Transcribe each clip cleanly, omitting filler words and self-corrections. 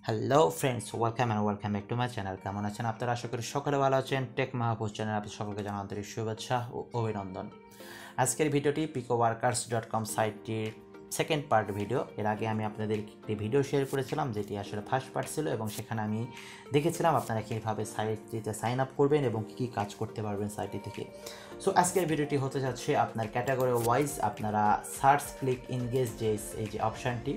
Hello friends, welcome back to my channel. কেমন আছেন আপনারা? আশা করি সকলে ভালো আছেন। টেক মাহফুজ চ্যানেল আপনাদের সকলকে জানাই আন্তরিক শুভেচ্ছা ও অভিনন্দন। আজকের ভিডিওটি picoworkers.com সাইটটির সেকেন্ড পার্ট ভিডিও। এর আগে আমি আপনাদের একটি ভিডিও শেয়ার করেছিলাম যেটি আসলে ফার্স্ট পার্ট ছিল, এবং সেখানে আমি দেখেছিলাম আপনারা কীভাবে সাইটটিতে সাইন আপ করবেন এবং কী কাজ করতে পারবেন সাইটটি থেকে। সো আজকের ভিডিওটি হতে যাচ্ছে আপনার ক্যাটাগরি ওয়াইজ আপনারা সার্চ ক্লিক ইনগেজ যে এই যে অপশানটি,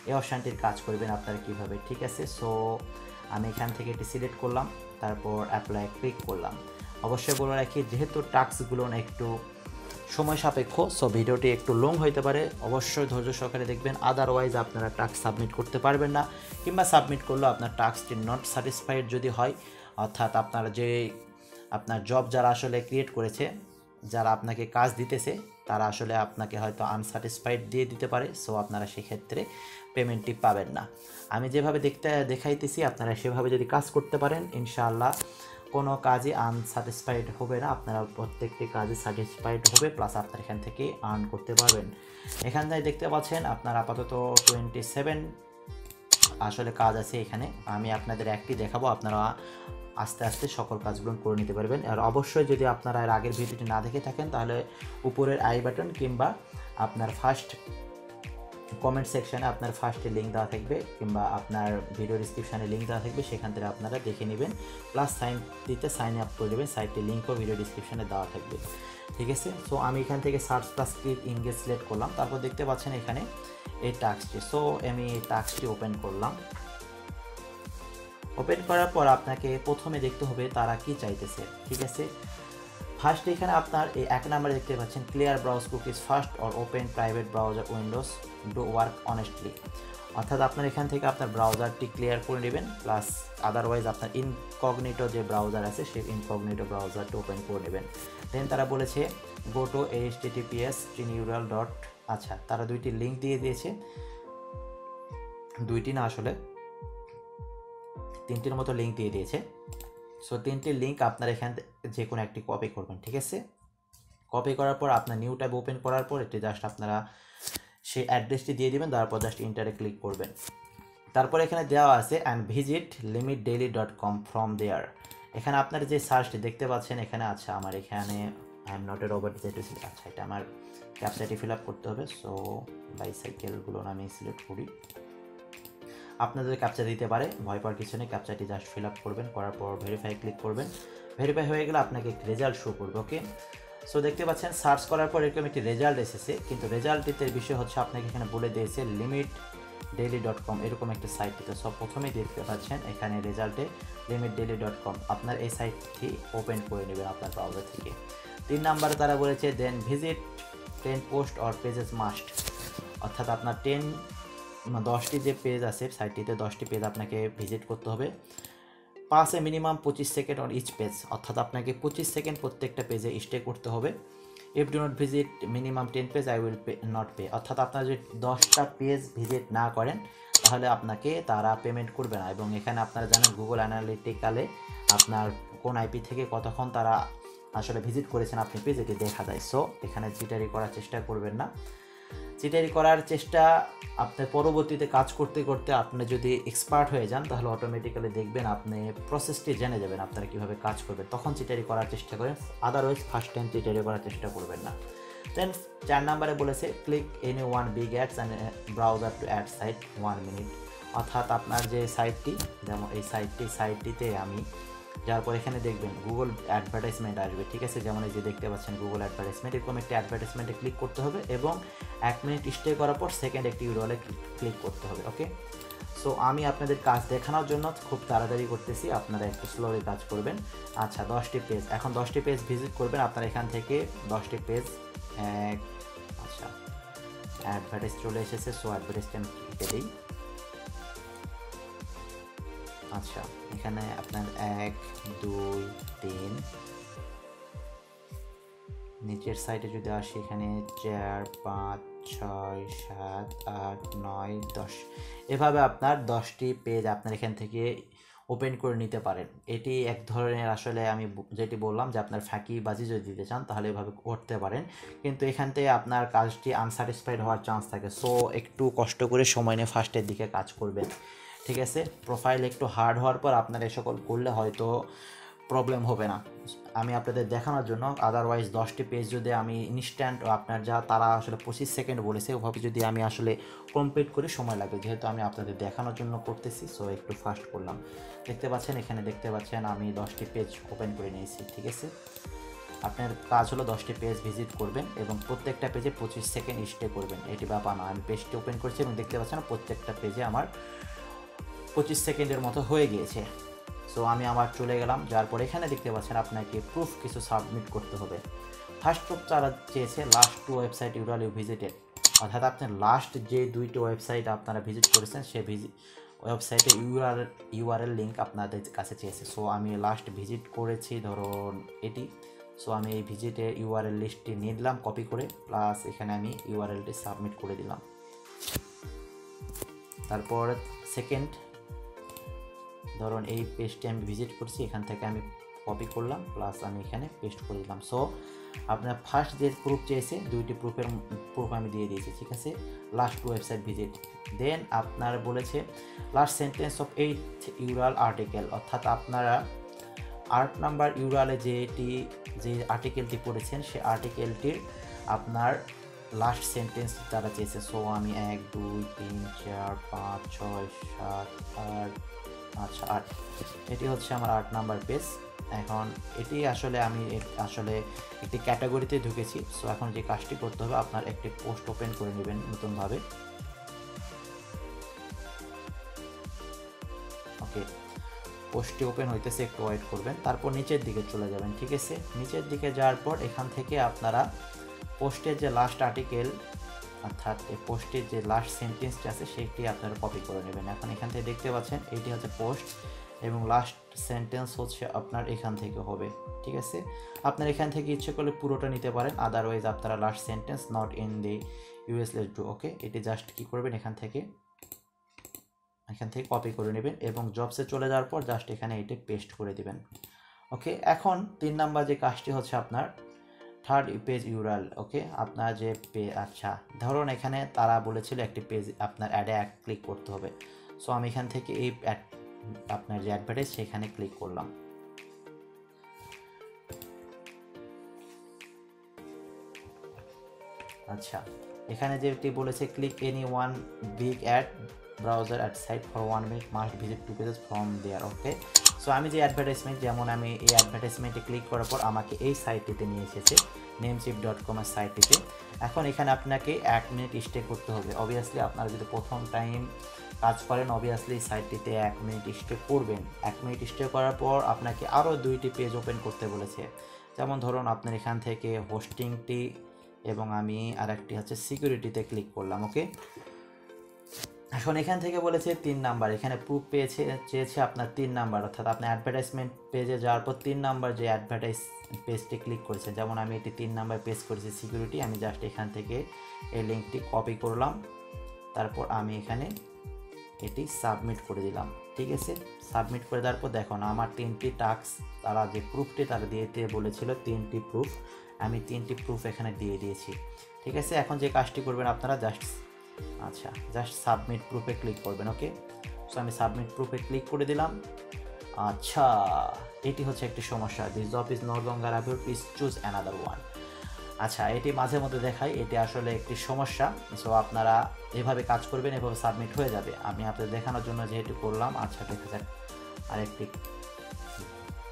এই অপশানটির কাজ করবেন আপনারা কীভাবে, ঠিক আছে। সো আমি এখান থেকে এটি সিলেক্ট করলাম, তারপর অ্যাপ্লাই ক্লিক করলাম। অবশ্যই বলে রাখি, যেহেতু টাস্কগুলো একটু সময় সাপেক্ষ, সো ভিডিওটি একটু লং হইতে পারে, অবশ্যই ধৈর্য সহকারে দেখবেন। আদারওয়াইজ আপনারা টাস্ক সাবমিট করতে পারবেন না, কিংবা সাবমিট করলেও আপনার টাস্কটি নট স্যাটিসফাইড যদি হয়, অর্থাৎ আপনার জব যারা আসলে ক্রিয়েট করেছে, যারা আপনাকে কাজ দিতেছে, তারা আসলে আপনাকে হয়তো আনস্যাটিসফাইড দিয়ে দিতে পারে। সো আপনারা সেক্ষেত্রে পেমেন্টটি পাবেন না। আমি যেভাবে দেখাইতেছি আপনারা সেভাবে যদি কাজ করতে পারেন, ইনশাআল্লাহ কোনো কাজই আনস্যাটিসফাইড হবে না, আপনারা প্রত্যেকটি কাজে স্যাটিসফাইড হবে, প্লাস আপনারা এখান থেকে আর্ন করতে পারবেন। এখান থেকে দেখতে পাচ্ছেন আপনার আপাতত 27 আসলে কাজ আছে এখানে। আমি আপনাদের একটি দেখাবো, আপনারা আস্তে আস্তে সকল কাজগুলো করে নিতে পারবেন। আর অবশ্যই যদি আপনারা এর আগের ভিডিওটি না দেখে থাকেন, তাহলে উপরের আই বাটন কিংবা আপনার ফার্স্ট কমেন্ট সেকশানে আপনার ফার্স্টে লিঙ্ক দেওয়া থাকবে, কিংবা আপনার ভিডিও ডিসক্রিপশানে লিঙ্ক দেওয়া থাকবে, সেখান থেকে আপনারা দেখে নেবেন, প্লাস সাইন আপ করে দেবেন। সাইটটির লিঙ্কও ভিডিও ডিসক্রিপশানে দেওয়া থাকবে, ঠিক আছে। সো আমি এখান থেকে search plus click engage select করলাম, তারপর দেখতে পাচ্ছেন এখানে এই টাস্কটি। সো আমি এই টাস্কটি ওপেন করলাম। ওপেন করার পর আপনাকে প্রথমে দেখতে হবে তারা কি চাইতেছে, ঠিক আছে। ফার্স্ট এখানে আপনার এই 1 নাম্বার দেখতে পাচ্ছেন, clear browse cookies first or open private browser Windows do work honestly, অর্থাৎ আপনার এখান থেকে আপনার ব্রাউজারটি ক্লিয়ার করে নেবেন, প্লাস আদারওয়াইজ আপনার ইনকগনিটো যে ব্রাউজার আছে সেই ইনকগনিটো ব্রাউজারটি ওপেন করে নেবেন। দেন তারা বলেছে গো টু https:// আচ্ছা, তারা দুইটি লিঙ্ক দিয়ে দিয়েছে, দুইটি না আসলে 3টির মতো লিঙ্ক দিয়ে দিয়েছে। সো 3টি লিঙ্ক আপনার এখান থেকে যে কোনো একটি কপি করবেন, ঠিক আছে। কপি করার পর আপনার নিউ ট্যাব ওপেন করার পর এটি জাস্ট আপনারা সেই অ্যাড্রেসটি দিয়ে দিবেন, তারপর জাস্ট ইন্টারে ক্লিক করবেন। তারপর এখানে দেওয়া আছে অ্যান্ড ভিজিট limitdaily.com ফ্রম দেয়ার। এখানে আপনার যে সার্চটি দেখতে পাচ্ছেন এখানে, আচ্ছা আমার এখানে I am not a robot যেটা, আচ্ছা এটা আমার ক্যাপচাটি ফিল আপ করতে হবে। সো বাইসাইকেলগুলো আমি সিলেক্ট করি। আপনাদের ক্যাপচা দিতে পারে, ভয় পাওয়ার কিছু নেই, ক্যাপচাটি জাস্ট ফিল আপ করবেন, করার পর ভেরিফাই ক্লিক করবেন। ভেরিফাই হয়ে গেলে আপনাকে রেজাল্ট শো করবে, ওকে। সো দেখতে পাচ্ছেন সার্চ করার পর এরকম একটি রেজাল্ট এসেছে, কিন্তু রেজাল্টটিতে বিষয় হচ্ছে আপনাকে এখানে বলে দিয়েছে limitdaily.com এরকম একটা সাইটটিতে। সব প্রথমেই দেখতে পাচ্ছেন এখানে রেজাল্টে limitdaily.com, আপনার এই সাইটটি ওপেন করে নেবেন আপনার ব্রাউজার থেকে। 3 নাম্বারে তারা বলেছে then visit 10 post or pages must, অর্থাৎ আপনার 10টি যে পেজ আছে সাইটটিতে, 10টি পেজ আপনাকে ভিজিট করতে হবে, পাসে minimum 25 second on each page, অর্থাৎ আপনাকে 25 সেকেন্ড প্রত্যেকটা পেজে স্টে করতে হবে। If do not visit minimum 10 page I will not pay, অর্থাৎ আপনারা যদি 10টা পেজ ভিজিট না করেন তাহলে আপনাকে তারা পেমেন্ট করবে না। এবং এখানে আপনারা জানেন গুগল অ্যানালিটিক্যালে আপনার কোন আইপি থেকে কতক্ষণ তারা আসলে ভিজিট করেছেন আপনি পেজ, এটি দেখা যায়। সো এখানে চিটারি করার চেষ্টা করবেন না। চিটারি করার চেষ্টা আপনি পরবর্তীতে কাজ করতে করতে আপনি যদি এক্সপার্ট হয়ে যান, তাহলে অটোমেটিক্যালি দেখবেন আপনি প্রসেসটি জেনে যাবেন আপনারা কীভাবে কাজ করবেন, তখন চিটারি করার চেষ্টা করেন। আদারওয়াইজ ফার্স্ট টাইম চিটারি করার চেষ্টা করবেন না। দেন 4 নাম্বারে বলেছে click any one big ads and browser to ad site 1 minute, অর্থাৎ আপনার যে সাইটটি, যেমন এই সাইটটিতে আমি যার পর এখানে দেখবেন গুগল অ্যাডভার্টাইজমেন্ট আসবে, ঠিক আছে। যেমন এই যে দেখতে পাচ্ছেন গুগল অ্যাডভার্টাইজমেন্ট, এরকম একটি অ্যাডভার্টাইজমেন্টে ক্লিক করতে হবে এবং 1 মিনিট স্টে করার পর সেকেন্ড একটি ইউরলে ক্লিক করতে হবে, ওকে। সো আমি আপনাদের কাজ দেখানোর জন্য খুব তাড়াতাড়ি করতেছি, আপনারা একটু স্লোলি কাজ করবেন। আচ্ছা 10টি পেজ, এখন 10টি পেজ ভিজিট করবেন আপনারা এখান থেকে 10টি পেজ। আচ্ছা অ্যাডভার্টাইজ চলে এসেছে, সো অ্যাডভার্টাইজটা আমি কেটে দিই। আচ্ছা এখানে আপনার 1 2 3 নিচের সাইডে যদি আসি, এখানে 4 5 6 7 8 9 10, এভাবে আপনার 10টি পেজ আপনার এখান থেকে ওপেন করে নিতে পারেন। এটি এক ধরনের আসলে আমি যেটি বললাম যে আপনার ফাঁকিবাজি যদি দিতে চান তাহলে এভাবে করতে পারেন, কিন্তু এখান থেকে আপনার কাজটি আনস্যাটিসফাইড হওয়ার চান্স থাকে। সো একটু কষ্ট করে সময় নিয়ে ফার্স্টের দিকে কাজ করবেন, ঠিক আছে। প্রোফাইল একটু হার্ড হওয়ার পর আপনারা এই সকল করলে হয়তো প্রবলেম হবে না, আমি আপনাদের দেখানোর জন্য। আদারওয়াইজ 10টি পেজ যদি আমি ইনস্ট্যান্ট আপনার যা তারা আসলে 25 সেকেন্ড বলেছে ওভাবে যদি আমি আসলে কমপ্লিট করি সময় লাগবে, যেহেতু আমি আপনাদের দেখানোর জন্য করতেছি, সো একটু ফাস্ট করলাম। দেখতে পাচ্ছেন এখানে, দেখতে পাচ্ছেন আমি 10টি পেজ ওপেন করে নিয়েছি, ঠিক আছে। আপনার কাজ হলো 10টি পেজ ভিজিট করবেন এবং প্রত্যেকটা পেজে 25 সেকেন্ড স্টে করবেন, এটি ব্যাপার না। আমি পেজটি ওপেন করছি এবং দেখতে পাচ্ছেন প্রত্যেকটা পেজে আমার 25 সেকেন্ডের মতো হয়ে গিয়েছে। সো আমি আমার চলে গেলাম, যার পর এখানে দেখতে পাচ্ছেন আপনাকে প্রুফ কিছু সাবমিট করতে হবে। ফার্স্ট প্রুফ তারা চেয়েছে last 2 website URL you visited, অর্থাৎ আপনার লাস্ট যে 2টি ওয়েবসাইট আপনারা ভিজিট করেছেন সেই ওয়েবসাইটে ইউআরএল লিঙ্ক আপনাদের কাছে চেয়েছে। সো আমি লাস্ট ভিজিট করেছি ধরুন এটি, সো আমি এই ভিজিটের ইউআরএল লিস্টটি নিয়ে নিলাম কপি করে, প্লাস এখানে আমি ইউআরএলটি সাবমিট করে দিলাম। তারপর সেকেন্ড ধরুন এই পেজটি আমি ভিজিট করছি, এখান থেকে আমি কপি করলাম, প্লাস আমি এখানে পেস্ট করে দিলাম। সো আপনার ফার্স্ট যে প্রুফ চেয়েছে 2টি প্রুফ আমি দিয়ে দিয়েছি, ঠিক আছে। লাস্ট 2 ওয়েবসাইট ভিজিট, দেন আপনার বলেছে last sentence of 8th Ural article, অর্থাৎ আপনারা 8 নাম্বার ইউরালে যে আর্টিকেলটি পড়েছেন সেই আর্টিকেলটির আপনার লাস্ট সেন্টেন্স তারা চেয়েছে। সো আমি 1 2 3 4 5 6 7 8, আচ্ছা 8, এটি হচ্ছে আমার 8 নাম্বার পেজ। এখন এটি আসলে আমি আসলে একটি ক্যাটাগরিতে ঢুকেছি। সো এখন যে কাজটি করতে হবে, আপনার একটি পোস্ট ওপেন করে নেবেন নতুনভাবে। ওকে, পোস্টটি ওপেন হইতেছে, একটু ওয়েট করবেন। তারপর নিচের দিকে চলে যাবেন, ঠিক আছে। নিচের দিকে যাওয়ার পর এখান থেকে আপনারা পোস্টের যে লাস্ট আর্টিকেল অর্থাৎ এই পোস্টের যে লাস্ট সেন্টেন্সটি আছে সেটি আপনারা কপি করে নেবেন। এখন এখান থেকে দেখতে পাচ্ছেন এটি হচ্ছে পোস্ট এবং লাস্ট সেন্টেন্স হচ্ছে আপনার এখান থেকে হবে, ঠিক আছে। আপনার এখান থেকে ইচ্ছে করলে পুরোটা নিতে পারেন, আদারওয়াইজ আপনারা last sentence not in the US let's do, okay, এটি জাস্ট কি করবেন এখান থেকে কপি করে নেবেন এবং জবসে চলে যাওয়ার পর জাস্ট এখানে এটি পেস্ট করে দিবেন। ওকে, এখন 3 নাম্বার যে কাজটি হচ্ছে আপনার থার্ড পেজ ইউরাল, ওকে, আপনার যে আচ্ছা ধরুন এখানে তারা বলেছিল একটি পেজ আপনার অ্যাডে ক্লিক করতে হবে। সো আমি এখান থেকে এই আপনার যে অ্যাডভার্টাইজ সেখানে ক্লিক করলাম। আচ্ছা, এখানে যেটি বলেছে click any one big ad browser at site for 1 minute must visit 2 pages from there, okay. So আমি যে অ্যাডভার্টাইজমেন্ট, যেমন আমি এই অ্যাডভার্টাইজমেন্টে ক্লিক করার পর আমাকে এই সাইটটিতে নিয়ে এসেছে namecheap.com এর সাইটটিতে। এখন এখানে আপনাকে 1 মিনিট স্টে করতে হবে। অবভিয়াসলি আপনারা যদি প্রথম টাইম কাজ করেন অবভিয়াসলি সাইটটিতে 1 মিনিট স্টে করবেন। 1 মিনিট স্টে করার পর আপনাকে আরও 2টি পেজ ওপেন করতে বলেছে, যেমন ধরুন আপনার এখান থেকে হোস্টিংটি এবং আমি আরেকটি হচ্ছে সিকিউরিটিতে ক্লিক করলাম, ওকে। এখন এখান থেকে বলেছে 3 নাম্বার, এখানে প্রুফ চেয়েছে আপনার 3 নাম্বার, অর্থাৎ আপনি অ্যাডভার্টাইজমেন্ট পেজে যাওয়ার পর 3 নাম্বার যে অ্যাডভার্টাইজ পেজটি ক্লিক করেছেন, যেমন আমি এটি 3 নাম্বার পেজ করেছি সিকিউরিটি, আমি জাস্ট এখান থেকে এই লিঙ্কটি কপি করলাম, তারপর আমি এখানে এটি সাবমিট করে দিলাম, ঠিক আছে। সাবমিট করে দেওয়ার পর দেখুন আমার 3টি টাস্ক, তারা যে প্রুফটি তারা দিতে বলেছিল 3টি প্রুফ, আমি 3টি প্রুফ এখানে দিয়ে দিয়েছি, ঠিক আছে। এখন যে কাজটি করবেন আপনারা জাস্ট সাবমিট প্রুফে ক্লিক করবেন, ওকে। সো আমি সাবমিট প্রুফে ক্লিক করে দিলাম। আচ্ছা, এটি হচ্ছে একটি সমস্যা, this job is no longer available, please choose another one. আচ্ছা, এটি মাঝে মধ্যে দেখায়, এটি আসলে একটি সমস্যা। সো আপনারা এভাবে কাজ করবেন, এভাবে সাবমিট হয়ে যাবে। আমি আপনাদের দেখানোর জন্য যেহেতু করলাম, আচ্ছা দেখা যাক আরেকটি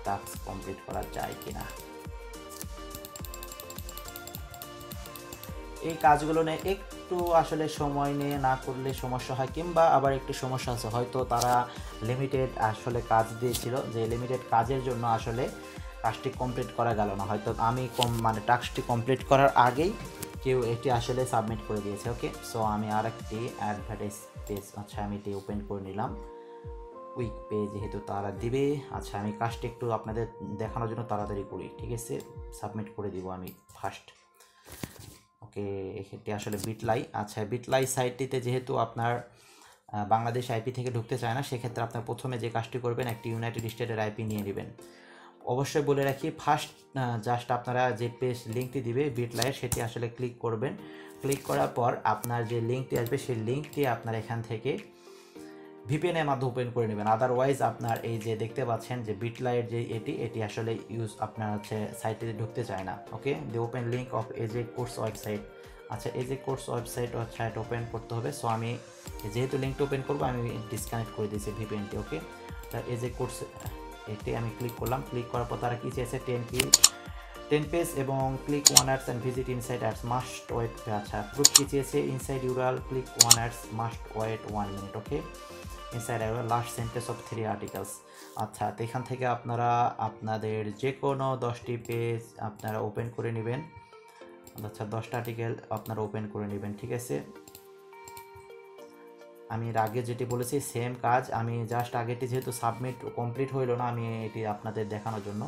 টাস্ক কমপ্লিট করা যায় কিনা। এই কাজগুলো নিয়ে একটু আসলে সময় নিয়ে না করলে সমস্যা হয়, কিংবা আবার একটু সমস্যা আছে, হয়তো তারা লিমিটেড আসলে কাজ দিয়েছিল, যে লিমিটেড কাজের জন্য আসলে কাজটি কমপ্লিট করা গেল না, হয়তো আমি টাস্কটি কমপ্লিট করার আগেই কেউ এটি আসলে সাবমিট করে দিয়েছে, ওকে। সো আমি আরেকটি অ্যাডভার্টাইজ পেজ, আচ্ছা আমি এটি ওপেন করে নিলাম, কুইক পেজ যেহেতু তারা দিবে। আচ্ছা, আমি কাজটি একটু আপনাদের দেখানোর জন্য তাড়াতাড়ি করি, ঠিক আছে, সাবমিট করে দিব আমি ফার্স্ট, ওকে। এটি আসলে বিটলাই, আচ্ছা বিটলাই সাইটটিতে যেহেতু আপনার বাংলাদেশ আইপি থেকে ঢুকতে চায় না, সেক্ষেত্রে আপনার প্রথমে যে কাজটি করবেন একটি ইউনাইটেড স্টেটের আইপি নিয়ে নেবেন। অবশ্যই বলে রাখি, ফার্স্ট জাস্ট আপনারা যে পেজ লিঙ্কটি দিবে বিটলাইয়ের সেটি আসলে ক্লিক করবেন। ক্লিক করার পর আপনার যে লিঙ্কটি আসবে সেই লিঙ্কটি আপনার এখান থেকে ভিপিএন এর মাধ্যমে ওপেন করে নেবেন। আদারওয়াইজ আপনার এই যে দেখতে পাচ্ছেন যে বিটলাইট যে এটি আসলে আপনার হচ্ছে সাইটে ঢুকতে চায় না। Okay, the open link of AJ course website. আচ্ছা, এজে কোর্স ওয়েবসাইট ওপেন করতে হবে। সো আমি যেহেতু লিঙ্কটা ওপেন করবো আমি ডিসকানেক্ট করে দিয়েছি ভিপিএনটি। ওকে, তা এজে কোর্স এটি আমি ক্লিক করলাম। ক্লিক করার পর তারা কী চেয়েছে 10 পেজ এবং click one ads and visit inside ads must wait. আচ্ছা, প্রুফ কী চেয়েছে inside URL click one ads must wait 1 minute. Okay, inside URL last sentence of 3 articles. আচ্ছা, তো এখান থেকে আপনারা আপনাদের যে কোনো 10টি পেজ আপনারা ওপেন করে নেবেন। আচ্ছা, 10টা আর্টিকেল আপনারা ওপেন করে নেবেন। ঠিক আছে, আমি এর আগে যেটি বলেছি সেম কাজ। আমি জাস্ট আগেটি যেহেতু সাবমিট কমপ্লিট হইল না, আমি এটি আপনাদের দেখানোর জন্য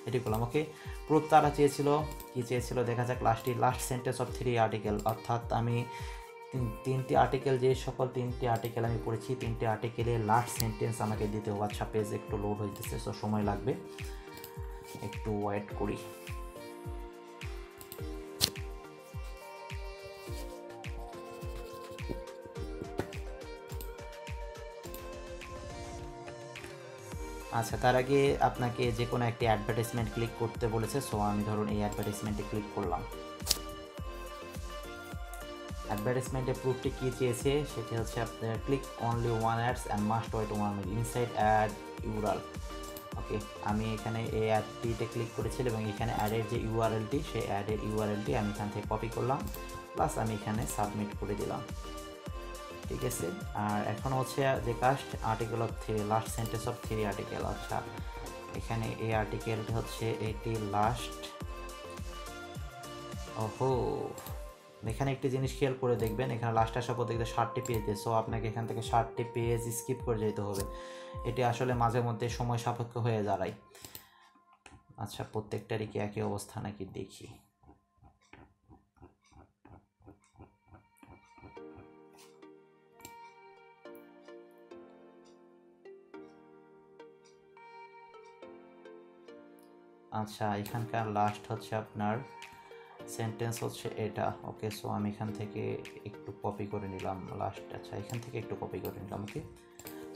এটি করলাম। ওকে, প্রুফ তারা চেয়েছিল, কী চেয়েছিল দেখা যাক। লাস্ট সেন্টেন্স অফ 3 আর্টিকেল, অর্থাৎ আমি তিনটি আর্টিকেল, যে সকল 3টি আর্টিকেল আমি পড়েছি 3টি আর্টিকেলের লাস্ট সেন্টেন্স আমাকে দিতে হবে। আচ্ছা, পেজ একটু লোড হইতেছে, সো সময় লাগবে, একটু ওয়েট করি। আচ্ছা, তার আগে আপনাকে যে কোনো একটি অ্যাডভার্টাইজমেন্ট ক্লিক করতে বলেছে। সো আমি ধরুন এই অ্যাডভার্টাইজমেন্টে ক্লিক করলাম। অ্যাডভার্টাইজমেন্টের প্রুফটি কী চেয়েছে সেটি হচ্ছে আপনার click only one ads and must wait 1 minute inside ad URL. Okay, আমি এখানে এই অ্যাডটিতে ক্লিক করেছিলাম এবং এখানে অ্যাডের যে ইউআরএলটি, সেই অ্যাডের ইউআরএলটি আমি এখান থেকে কপি করলাম, প্লাস আমি এখানে সাবমিট করে দিলাম। ঠিক আছে, আর এখন হচ্ছে যে cast article of 3 last sentence of 3 article. আচ্ছা, এখানে এই আর্টিকেলটি হচ্ছে এটি লাস্ট। ওহো, এখানে একটি জিনিস খেয়াল করে দেখবেন, এখানে লাস্ট আসার পর দেখতে 60টি পেজ দিয়ে, সো আপনাকে এখান থেকে 60টি পেজ স্কিপ করে যেতে হবে। এটি আসলে মাঝে মধ্যে সময় সাপেক্ষ হয়ে দাঁড়ায়। আচ্ছা, প্রত্যেকটারই কি একই অবস্থা নাকি দেখি। আচ্ছা, এখানকার লাস্ট হচ্ছে আপনার সেন্টেন্স হচ্ছে এটা। ওকে, সো আমি এখান থেকে একটু কপি করে নিলাম লাস্ট। আচ্ছা, এখান থেকে একটু কপি করে নিলাম। ওকে,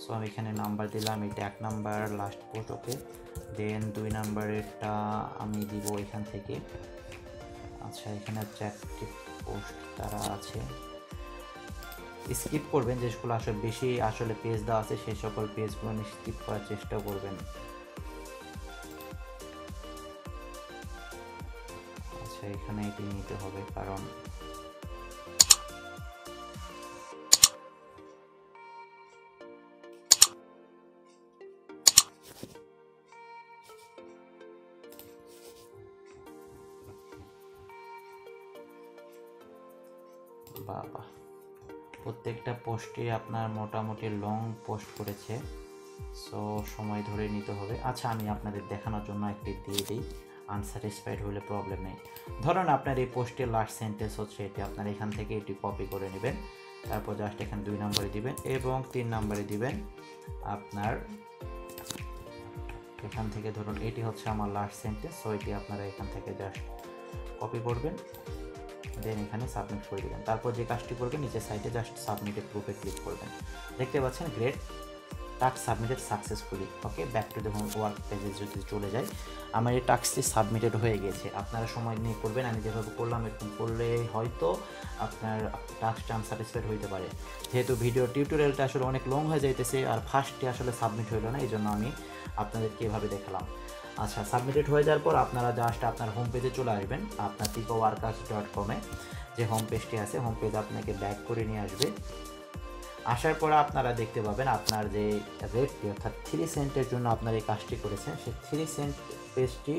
সো আমি এখানে নাম্বার দিলাম, এটা 1 নাম্বার লাস্ট পোস্ট। ওকে, দেন 2 নাম্বারেরটা আমি দিব এখান থেকে। আচ্ছা, এখানে হচ্ছে একটি পোস্ট তারা আছে, স্কিপ করবেন যেগুলো আসলে বেশি আসলে পেজ দেওয়া আছে সেই সকল পেজগুলো স্কিপ করার চেষ্টা করবেন। আচ্ছা, এখানে এটি নিতে হবে কারণ বাবা, প্রত্যেকটা পোস্টে আপনার মোটামুটি লং পোস্ট করেছে, সো সময় ধরে নিতে হবে। আচ্ছা, আমি আপনাদের দেখানোর জন্য একটি দিয়ে দিই, আনস্যাটিসফাইড হলে প্রবলেম নেই। ধরুন আপনার এই পোস্টের লাস্ট সেন্টেন্স হচ্ছে এটি, আপনার এখান থেকে এটি কপি করে নেবেন, তারপর জাস্ট এখানে 2 নম্বরে দিবেন এবং 3 নম্বরে দিবেন আপনার এখান থেকে। ধরুন এটি হচ্ছে আমার লাস্ট সেন্টেন্স, সো এটি আপনারা এখান থেকে জাস্ট কপি করবেন, দেন এখানে সাবমিট করে দেবেন। তারপর যে কাজটি করবেন নিচের সাইডে জাস্ট সাবমিটেড প্রুফে ক্লিক করবেন। দেখতে পাচ্ছেন great, task submitted successfully. Okay, back to the home work পেজে যদি চলে যায়, আমার এই টাস্কটি সাবমিটেড হয়ে গেছে। আপনারা সময় নিয়ে করবেন, আমি যেভাবে করলাম এরকম করলে হয়তো আপনার টাস্কটা আনস্যাটিসফাইড হইতে পারে। যেহেতু ভিডিও টিউটোরিয়ালটা আসলে অনেক লং হয়ে যাইতেছে আর ফার্স্টটি আসলে সাবমিট হইলো না, এই জন্য আমি আপনাদেরকে এভাবে দেখালাম। আচ্ছা, সাবমিটেড হয়ে যাওয়ার পর আপনারা জাস্ট আপনার হোম পেজে চলে আসবেন, আপনার picoworkers.com-এ যে হোম পেজটি আছে, হোম পেজ আপনাকে ব্যাক করে নিয়ে আসবে। আসার পর আপনারা দেখতে পাবেন আপনার যে রেটটি অর্থাৎ 3 সেন্টের জন্য আপনার এই কাজটি করেছেন, সেই 3 সেন্ট পেজটি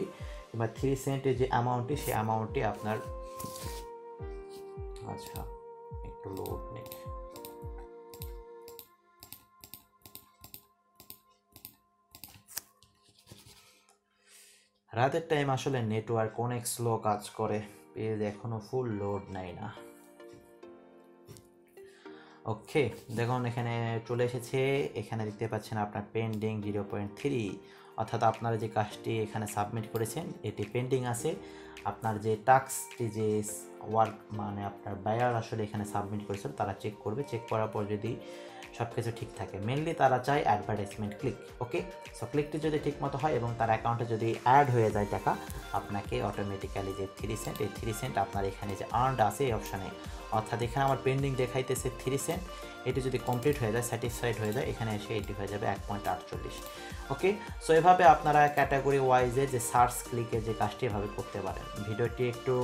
বা 3 সেন্টের যে অ্যামাউন্টটি, সেই অ্যামাউন্টটি আপনার। আচ্ছা, একটু লোড নেই। রাতের টাইম আসলে নেটওয়ার্ক অনেক স্লো কাজ করে, পেজ এখনো ফুল লোড নেয় না। ওকে, দেখুন এখানে চলে এসেছে। এখানে দেখতে পাচ্ছেন আপনার পেন্ডিং 0.3, অর্থাৎ আপনারা যে কাজটি এখানে সাবমিট করেছেন এটি পেন্ডিং আছে। আপনার যে টাস্কটি যে ওয়ার্ক মানে আপনার বায়ার আসলে এখানে সাবমিট করেছিল তারা চেক করবে, চেক করার পর যদি সব কিছু ঠিক থাকে। মেনলি তারা চায় অ্যাডভার্টাইজমেন্ট ক্লিক। ওকে, সো ক্লিকটি যদি ঠিক মতো হয় এবং তার অ্যাকাউন্টে যদি অ্যাড হয়ে যায় টাকা, আপনাকে অটোমেটিক্যালি যে 3 সেন্ট, এই 3 সেন্ট আপনার এখানে যে আর্নড আছে এই অপশানে, অর্থাৎ এখানে আমার পেন্ডিং দেখাইতেছে 3 সেন্ট, এটি যদি কমপ্লিট হয়ে যায়, স্যাটিসফাইড হয়ে যায়, এখানে এসে এটি হয়ে যাবে 1.48। ওকে, সো এভাবে আপনারা ক্যাটাগরি ওয়াইজে যে সার্চ ক্লিকের যে কাজটি এভাবে করতে পারেন। ভিডিওটি একটু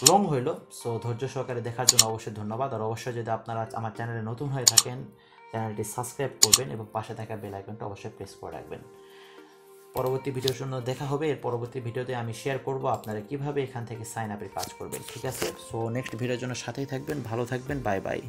লং হইল, সো ধৈর্য সহকারে দেখার জন্য অবশ্যই ধন্যবাদ। আর অবশ্যই যদি আপনারা আমার চ্যানেলে নতুন হয়ে থাকেন, চ্যানেলটি সাবস্ক্রাইব করবেন এবং পাশে থাকা বেল আইকনটা অবশ্যই প্রেস করে রাখবেন। পরবর্তী ভিডিওর জন্য দেখা হবে। এর পরবর্তী ভিডিওতে আমি শেয়ার করব আপনারা কিভাবে এখান থেকে সাইন আপের কাজ করবেন। ঠিক আছে, সো নেক্সট ভিডিওর জন্য সাথেই থাকবেন, ভালো থাকবেন, বাই বাই।